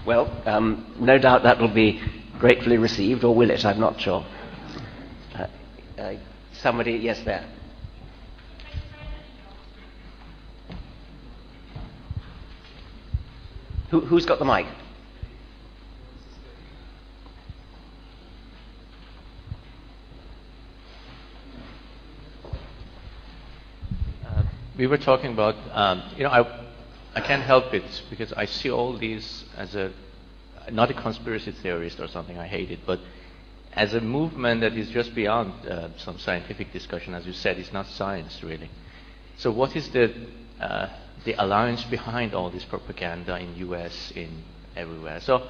Well, no doubt that will be gratefully received, or will it? I'm not sure. Somebody, yes, there. Who's got the mic? We were talking about, I can't help it because I see all these as not a conspiracy theorist or something, I hate it, but as a movement that is just beyond some scientific discussion. As you said, it's not science really. So what is the alliance behind all this propaganda in US, in everywhere? So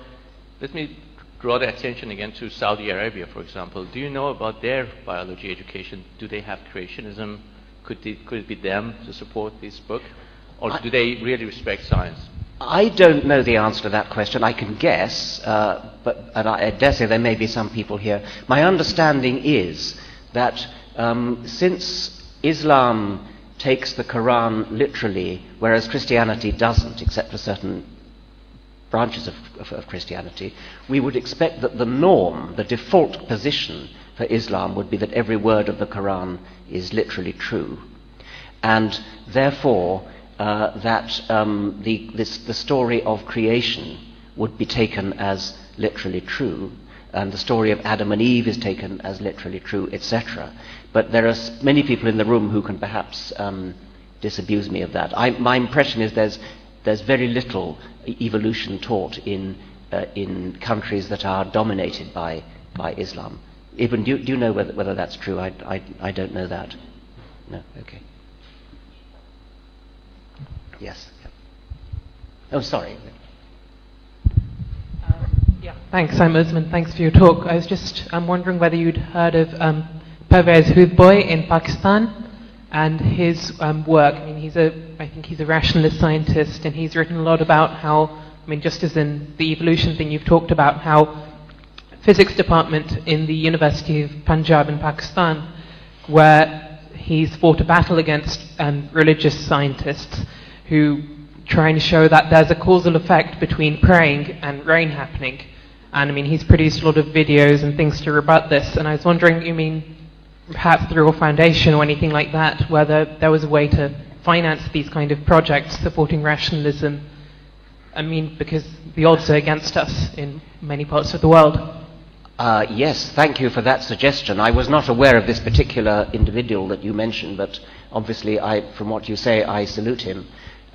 let me draw the attention again to Saudi Arabia, for example. Do you know about their biology education? Do they have creationism? Could it be them to support this book? Or do they really respect science? I don't know the answer to that question. I can guess, but I dare say there may be some people here. My understanding is that since Islam takes the Quran literally, whereas Christianity doesn't, except for certain branches of Christianity, we would expect that the norm, the default position for Islam would be that every word of the Quran is literally true. And therefore, the story of creation would be taken as literally true, and the story of Adam and Eve is taken as literally true, etc. But there are many people in the room who can perhaps disabuse me of that. My impression is there's very little evolution taught in countries that are dominated by Islam. Ibn, do you know whether that's true? I don't know that. No? Okay. Yes. Oh, sorry. Yeah. Thanks, I'm Usman. Thanks for your talk. I was just wondering whether you'd heard of Pervez Hoodbhoy in Pakistan and his work. I mean, I think he's a rationalist scientist, and he's written a lot about how, just as in the evolution thing you've talked about, how physics department in the University of Punjab in Pakistan, where he's fought a battle against religious scientists who trying to show that there's a causal effect between praying and rain happening. And he's produced a lot of videos and things to rebut this. And I was wondering, perhaps through a foundation or anything like that, whether there was a way to finance these kind of projects supporting rationalism. Because the odds are against us in many parts of the world. Yes, thank you for that suggestion. I was not aware of this particular individual that you mentioned, but obviously, from what you say, I salute him.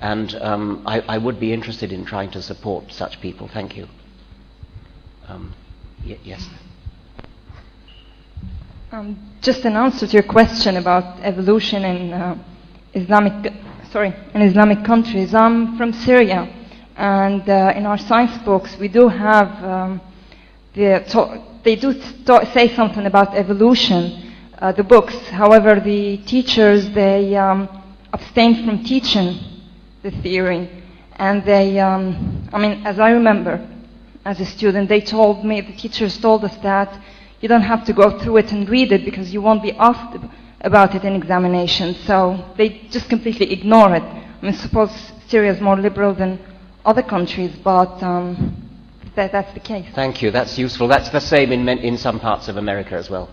And I would be interested in trying to support such people. Thank you. Yes. Just an answer to your question about evolution in Islamic countries. I'm from Syria, and in our science books we do have they do say something about evolution. The books, however, the teachers they abstain from teaching the theory, and they, as I remember, as a student, the teachers told us that you don't have to go through it and read it because you won't be asked about it in examination. So they just completely ignore it. Suppose Syria is more liberal than other countries, but that's the case. Thank you. That's useful. That's the same in some parts of America as well.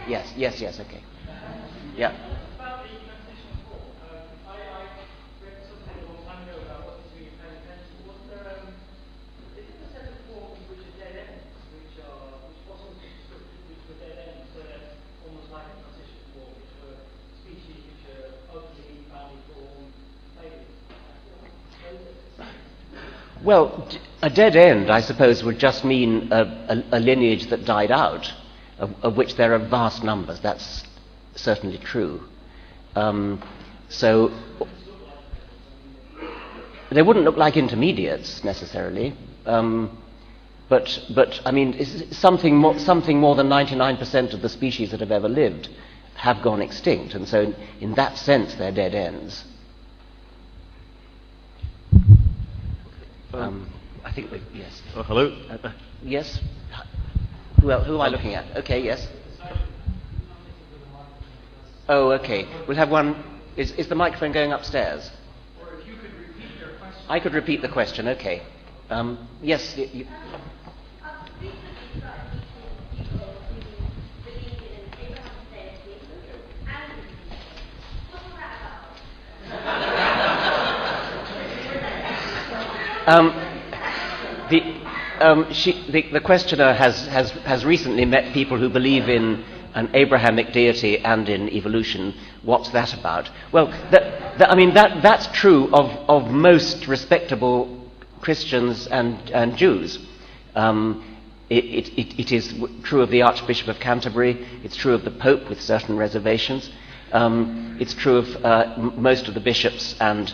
Yes. Okay. Yeah. Well, a dead end, I suppose, would just mean a lineage that died out, of which there are vast numbers. That's certainly true. So they wouldn't look like intermediates necessarily, but something more than 99% of the species that have ever lived have gone extinct, and so in that sense they're dead ends. I think yes. Oh, hello. Yes. Who am I looking at? Okay. Yes. Oh, okay. We'll have one. Is the microphone going upstairs? Or if you could repeat your question. I could repeat the question, okay. Yes, the questioner has recently met people who believe in an Abrahamic deity and in evolution. What's that about? Well, that's true of most respectable Christians and Jews. It is true of the Archbishop of Canterbury. It's true of the Pope with certain reservations. It's true of most of the bishops and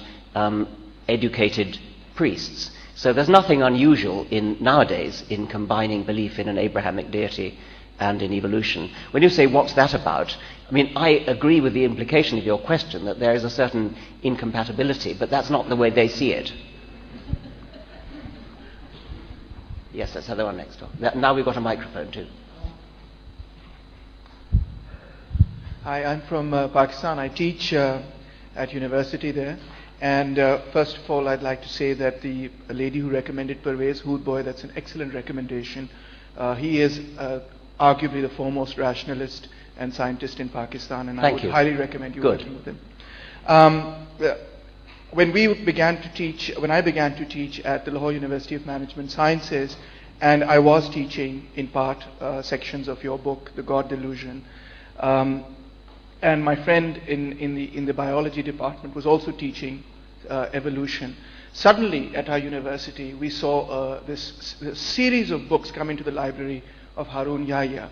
educated priests. So there's nothing unusual nowadays in combining belief in an Abrahamic deity and in evolution. When you say, what's that about? I agree with the implication of your question that there is a certain incompatibility, but that's not the way they see it. Yes, that's the other one next door. Now we've got a microphone too. Hi, I'm from Pakistan. I teach at university there. And first of all, I'd like to say that the lady who recommended Pervez Hoodboy, that's an excellent recommendation. He is arguably the foremost rationalist and scientist in Pakistan, and I would highly recommend you working with him. When I began to teach at the Lahore University of Management Sciences, and I was teaching in part sections of your book, The God Delusion, and my friend in the biology department was also teaching evolution. Suddenly, at our university, we saw this series of books come into the library of Harun Yahya,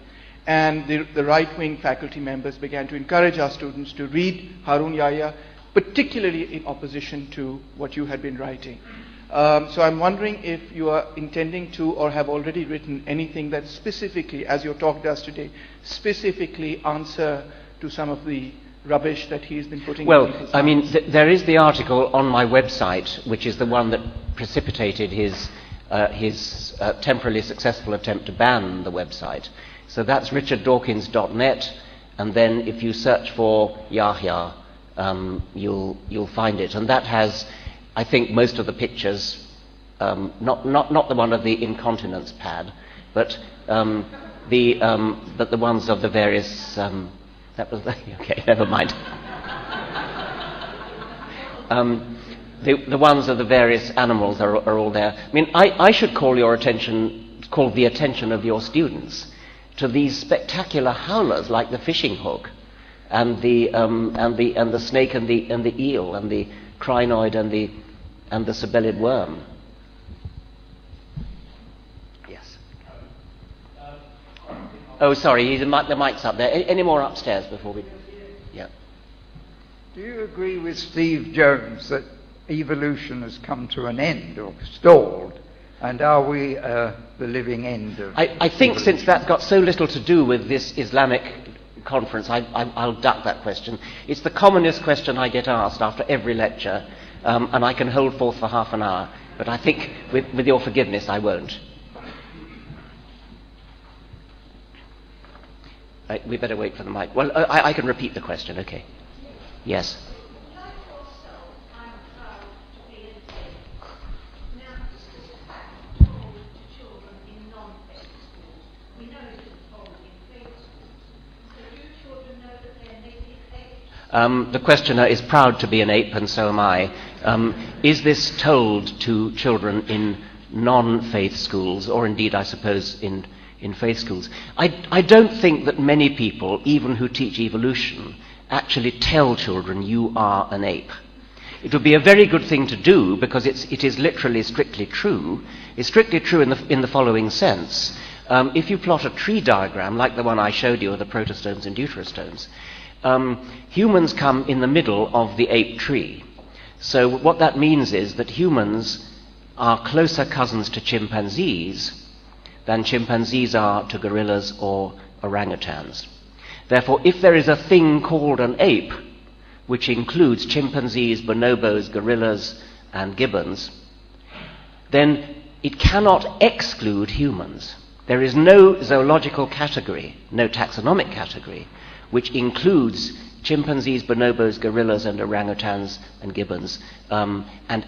and the right-wing faculty members began to encourage our students to read Harun Yahya, particularly in opposition to what you had been writing. So I'm wondering if you are intending to or have already written anything that specifically, as your talk does today, specifically answer to some of the rubbish that he's been putting in people's minds. There is the article on my website, which is the one that precipitated his temporarily successful attempt to ban the website. So that's richarddawkins.net, and then if you search for Yahya, you'll find it. And that has, I think, most of the pictures, not the one of the incontinence pad, but the ones of the various. Okay, never mind. The ones of the various animals are all there. I should call the attention of your students to these spectacular howlers like the fishing hook, and the snake and the eel and the crinoid and the sabellid worm. Yes. Oh, sorry, the mic's up there. Any more upstairs before we? Yeah. Do you agree with Steve Jones that evolution has come to an end or stalled? And are we the living end of I think evolution? Since that's got so little to do with this Islamic conference, I'll duck that question. It's the commonest question I get asked after every lecture, and I can hold forth for half an hour. But I think, with your forgiveness, I won't. We better wait for the mic. Well, I can repeat the question, okay. Yes. The questioner is proud to be an ape, and so am I. Is this told to children in non-faith schools, or indeed, I suppose, in faith schools? I don't think that many people, even who teach evolution, actually tell children you are an ape. It would be a very good thing to do, because it is literally strictly true. It's strictly true in the following sense. If you plot a tree diagram, like the one I showed you of the protostomes and deuterostomes, humans come in the middle of the ape tree. So what that means is that humans are closer cousins to chimpanzees than chimpanzees are to gorillas or orangutans. Therefore, if there is a thing called an ape, which includes chimpanzees, bonobos, gorillas, and gibbons, then it cannot exclude humans. There is no zoological category, no taxonomic category, which includes chimpanzees, bonobos, gorillas, and orangutans and gibbons, and